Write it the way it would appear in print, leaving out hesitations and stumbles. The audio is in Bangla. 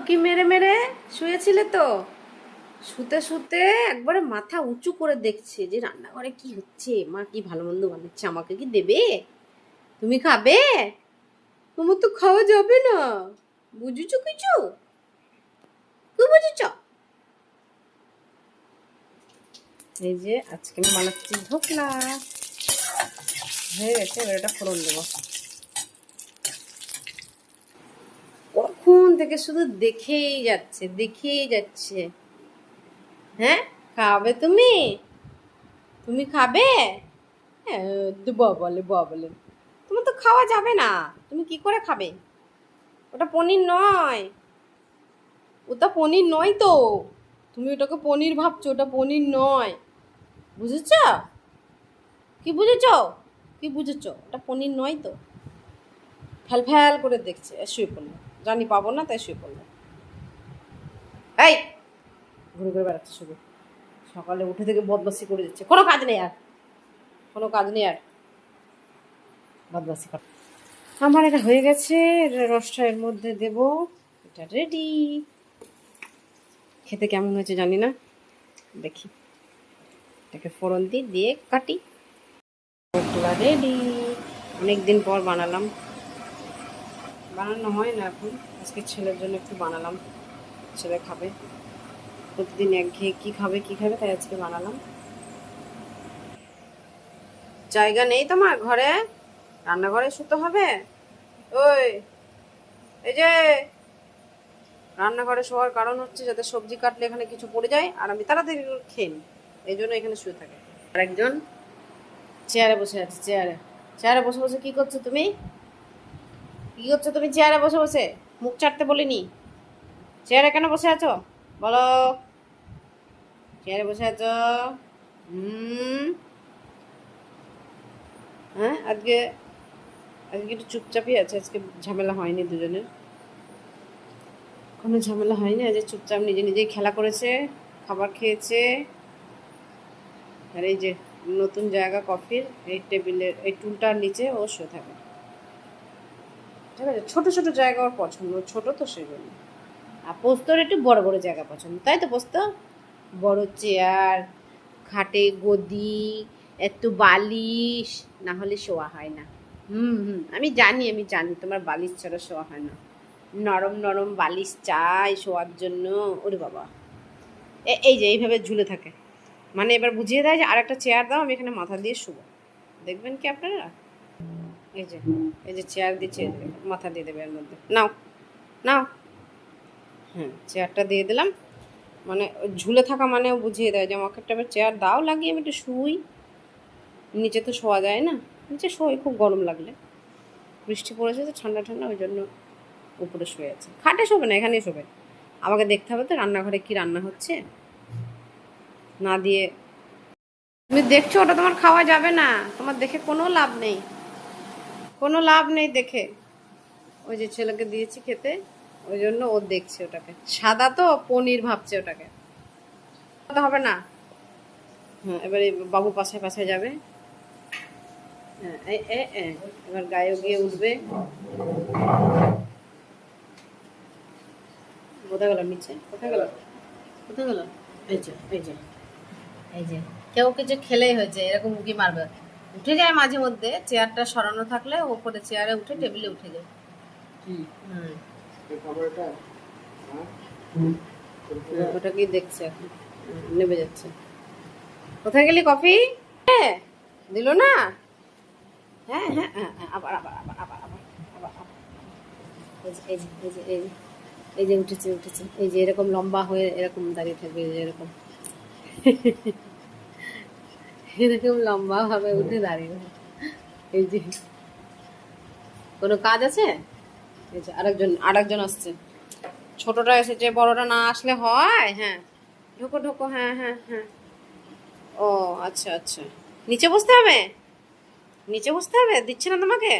উকি মেরে মেরে শুয়েছিলে তো? শুতে শুতে একবারে মাথা উঁচু করে দেখছে যে রান্নাঘরে কি হচ্ছে, মা কি ভালো মন্দ বানাচ্ছে, আমাকে কি দেবে? তুমি খাবে? তোমার তো খাওয়া যাবে না, বুঝেছো কিছু? কি বুঝেছ? এই যে আজকে আমি বানাচ্ছি ঢোকলা। হয়ে গেছে, এবার এটা ফোড়ন দেবো। কখন থেকে শুধু দেখেই যাচ্ছে দেখেই যাচ্ছে। হ্যাঁ, খাবে তুমি? তুমি খাবে? হ্যাঁ, বলে বলে তোমার তো খাওয়া যাবে না, তুমি কি করে খাবে? ওটা পনির নয়, ওটা পনির নয় তো। তুমি ওটাকে পনির ভাবছো, ওটা পনির নয়। বুঝেছ? কি বুঝেছ? কি বুঝেছ? ওটা পনির নয় তো। ফ্যাল ফ্যাল করে দেখছে, শুয়ে পড়লো। জানি পাবো না তাই শুয়ে পড়লো। এই, ঘুরে ঘুরে বেড়াচ্ছে শুধু। সকালে উঠে থেকে বদমাসি করে দিচ্ছে, কোনো কাজ নেই আর, কোনো কাজ নেই আর, বদমাসি কর। আমার এটা হয়ে গেছে, এটা রসটা এর মধ্যে দেব। এটা রেডি। খেতে কেমন হয়েছে জানি না, দেখি। এটাকে ফোড়ন দিয়ে কাটি। ঢোকলা রেডি। অনেকদিন পর বানালাম, বানানো হয় না এখন। আজকে ছেলের জন্য একটু বানালাম, ছেলে খাবে। প্রতিদিন একঘেয়ে কী খাবে কী খাবে, তাই আজকে বানালাম। জায়গা নেই তোমার ঘরে? রান্নাঘরে শুতে হবে? ওই, এই যে রান্নাঘরে শোয়ার কারণ হচ্ছে যাতে সবজি কাটলে এখানে কিছু পড়ে যায় আর আমি তাড়াতাড়ি খেয়ে নিই, এই জন্য এখানে শুয়ে থাকে। আরেকজন চেয়ারে বসে আছে, চেয়ারে চেয়ারে বসে বসে কি করছো তুমি? কি করছো তুমি চেয়ারে বসে বসে? মুখ চাটতে বলিনি। চেয়ারে কেন বসে আছো বলো? চেয়ারে বসে আছো? হুম, হ্যাঁ, আজকে আজকে একটু চুপচাপই আছে, আজকে ঝামেলা হয়নি দুজনের, কোনো ঝামেলা হয়নি। আজ চুপচাপ নিজে নিজেই খেলা করেছে, খাবার খেয়েছে। আর এই যে নতুন জায়গা কফির, এই টেবিলের এই টুলটার নিচে ও শুয়ে থাকে। ঠিক আছে, ছোটো ছোটো জায়গা ওর পছন্দ, ছোটো তো সেই জন্য। আর পোস্তর একটু বড় বড় জায়গা পছন্দ, তাই তো পোস্ত? বড় চেয়ার, খাটে গদি, একটু বালিশ, না হলে শোয়া হয় না। আমি জানি তোমার বালিশ ছাড়া শোয়া হয় না। নরম নরম বালিশ চাই শোয়ার জন্য। ওরে বাবা, এই যে এইভাবে ঝুলে থাকে, মানে এবার বুঝিয়ে দেয় যে আর একটা চেয়ার দাও, আমি এখানে মাথা দিয়ে শুবো। দেখবেন কি আপনারা, এই যে এই যে চেয়ার দিচ্ছে, মাথা দিয়ে দেবে এর মধ্যে। নাও নাও, হ্যাঁ চেয়ারটা দিয়ে দিলাম, মানে ঝুলে থাকা মানেও বুঝিয়ে দেয় যে আমাকে একটা চেয়ার দাও লাগিয়ে আমি একটু শুই। নিচে তো শোয়া যায় না, নিচে শোয় খুব গরম লাগলে। বৃষ্টি পড়েছে তো ঠান্ডা ঠান্ডা, ওই জন্য উপরে শুয়ে আছে। খাটে শোবে না, এখানেই শোবে। আমাকে দেখতে হবে তো রান্নাঘরে কি রান্না হচ্ছে, না দিয়ে তুমি দেখছো ওটা তোমার খাওয়া যাবে না, তোমার দেখে কোনো লাভ নেই, কোনো লাভ নেই দেখে। ওই যে ছেলেকে দিয়েছি খেতে, ওই জন্য ও দেখছে ওটাকে। সাদা তো পনির ভাবছে ওটাকে, হবে না। হ্যাঁ, এবারে বাবু পাশে পাশে যাবে। হ্যাঁ, এবার গায়ে গিয়ে উঠবে। কোথায় গেল নিচে, কোথায় গেল, কোথায় গেল? এই যে এই যে এই যে কেউ কিছু খেলেই হয়েছে এরকম উঁকি মারবে। উঠে যায় মাঝে মধ্যে, চেয়ারটা সরানো থাকলে ওপরে চেয়ারে উঠে টেবিলে উঠে যায়। ওটাকেই দেখছে এখন, নেবে যাচ্ছে। কোথায় গেলি কফি? হ্যাঁ, দিল না? হ্যাঁ হ্যাঁ হ্যাঁ হ্যাঁ, আবার আবার আবার আবার আবার আবার আবার। এই যে এই যে এই যে এই যে উঠেছে উঠেছে, এই যে এরকম লম্বা হয়ে এরকম দাঁড়িয়ে থাকবে, এরকম এরকম লম্বা ভাবে উঠে দাঁড়িয়ে। এই যে কোনো কাজ আছে? এই যে আরেকজন আসছে, ছোটটা এসেছে, বড়টা না আসলে হয়? হ্যাঁ, ঢোকো ঢোকো, হ্যাঁ হ্যাঁ হ্যাঁ। ও আচ্ছা আচ্ছা, নিচে বসতে হবে, নিচে বসতে হবে, দিচ্ছে না তোমাকে?